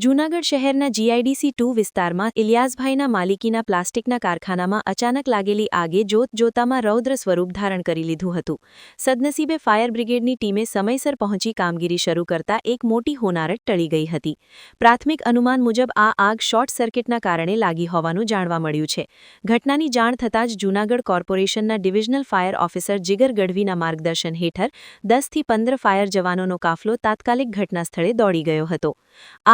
જૂનાગઢ શહેરના GIDC2 વિસ્તારમાં ઇલિયાસભાઈના માલિકીના પ્લાસ્ટિકના કારખાનામાં અચાનક લાગેલી આગે જોતજોતામાં રૌદ્ર સ્વરૂપ ધારણ કરી લીધું હતું. સદનસીબે ફાયર બ્રિગેડની ટીમે સમયસર પહોંચી કામગીરી શરૂ કરતા એક મોટી હોનારત ટળી ગઈ હતી. પ્રાથમિક અનુમાન મુજબ આ આગ શોર્ટ સર્કિટના કારણે લાગી હોવાનું જાણવા મળ્યું છે. ઘટનાની જાણ થતાં જ જૂનાગઢ કોર્પોરેશનના ડિવિઝનલ ફાયર ઓફિસર જીગર ગઢવીના માર્ગદર્શન હેઠળ 10થી 15 ફાયર જવાનોનો કાફલો તાત્કાલિક ઘટનાસ્થળે દોડી ગયો હતો.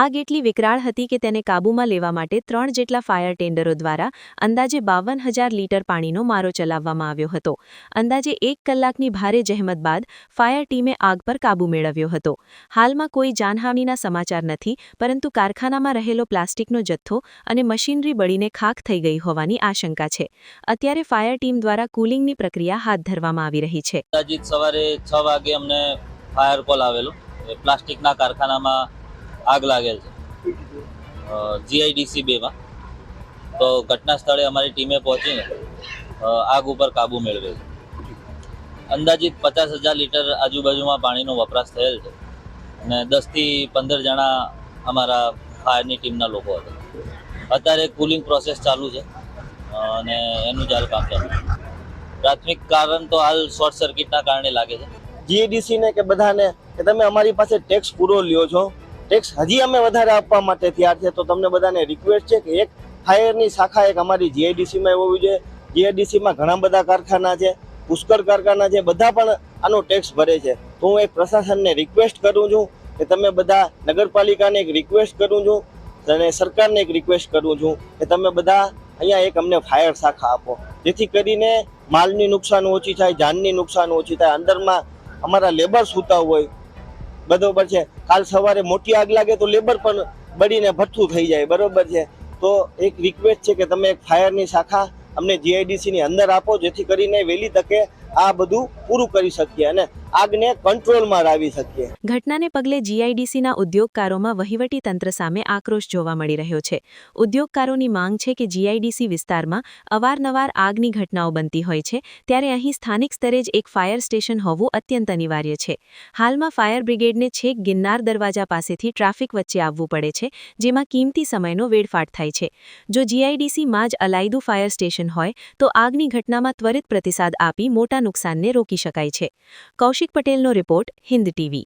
આગ એટલી વિકરાળ હતી કે તેને કાબૂમાં લેવા માટે 3 જેટલા ફાયર ટેન્ડરો દ્વારા અંદાજે 52,000 લીટર પાણીનો મારો ચલાવવામાં આવ્યો હતો. અંદાજે 1 કલાકની ભારે જહેમત બાદ ફાયર ટીમે આગ પર કાબૂ મેળવ્યો હતો. હાલમાં કોઈ જાનહાનિના સમાચાર નથી, પરંતુ કારખાનામાં રહેલો પ્લાસ્ટિકનો જથ્થો અને મશીનરી બળીને ખાખ થઈ ગઈ હોવાની આશંકા છે. અત્યારે ફાયર ટીમ દ્વારા કુલિંગની પ્રક્રિયા હાથ ધરવામાં આવી રહી છે. સવારે 6 વાગે અમને ફાયર કોલ આવેલો. પ્લાસ્ટિકના કારખાનામાં આગ લાગેલ છે GIDC2 માં. તો ઘટના સ્થળે અમારી ટીમે પહોંચીને આગ ઉપર કાબુ મેળવેલ છે. અંદાજિત 50,000 લીટર આજુબાજુમાં પાણીનો વપરાશ થયેલ છે અને 10થી 15 જણા અમારા ફાયરની ટીમના લોકો હતા. અત્યારે કુલિંગ પ્રોસેસ ચાલુ છે અને એનું ચાલુ કામ ચાલુ છે. પ્રાથમિક કારણ તો હાલ શોર્ટ સર્કિટના કારણે લાગે છે. GIDC ને કે બધાને કે તમે અમારી પાસે ટેક્સ પૂરો લ્યો છો, ટેક્સ હજી અમે વધારે આપવા માટે તૈયાર છે, તો તમને બધાને રિક્વેસ્ટ છે કે એક ફાયરની શાખા એક અમારી GIDC માં હોવી જોઈએ. GIDC માં ઘણા બધા કારખાના છે, પુષ્કળ કારખાના છે, બધા પણ આનો ટેક્સ ભરે છે. તો હું એક પ્રશાસનને રિક્વેસ્ટ કરું છું કે તમે બધા, નગરપાલિકાને એક રિક્વેસ્ટ કરું છું અને સરકારને એક રિક્વેસ્ટ કરું છું કે તમે બધા અહીંયા એક અમને ફાયર શાખા આપો, જેથી કરીને માલની નુકસાન ઓછી થાય, જાનની નુકસાન ઓછી થાય. અંદરમાં અમારા લેબર સૂતા હોય, બરોબર છે. કાલ સવારે મોટી આગ લાગે તો લેબર પણ બળીને ભઠ્ઠું થઈ જાય, બરોબર છે. તો એક રિક્વેસ્ટ છે કે તમે એક ફાયરની શાખા અમને GIDC ની અંદર આપો, જેથી કરીને વહેલી તકે આ બધું પૂરું કરી શકીએ અને આગને કંટ્રોલમાં લાવી શકીએ. ઘટનાને પગલે GIDCના ઉદ્યોગકારોમાં વહીવટી તંત્ર સામે આક્રોશ જોવા મળી રહ્યો છે. ઉદ્યોગકારોની માંગ છે કે GIDC વિસ્તારમાં અવારનવાર આગની ઘટનાઓ બનતી હોય છે, ત્યારે અહીં સ્થાનિક સ્તરે જ એક ફાયર સ્ટેશન હોવું અત્યંત અનિવાર્ય છે. હાલમાં ફાયર બ્રિગેડને છેક ગિરનાર દરવાજા પાસેથી ટ્રાફિક વચ્ચે આવવું પડે છે, જેમાં કિંમતી સમયનો વેડફાટ થાય છે. જો GIDCમાં જ અલાયદું ફાયર સ્ટેશન હોય તો આગની ઘટનામાં ત્વરિત પ્રતિસાદ આપી મોટા નુકસાનને રોકી શકાય છે. કૌશિક પટેલનો રિપોર્ટ, હિન્દ ટીવી.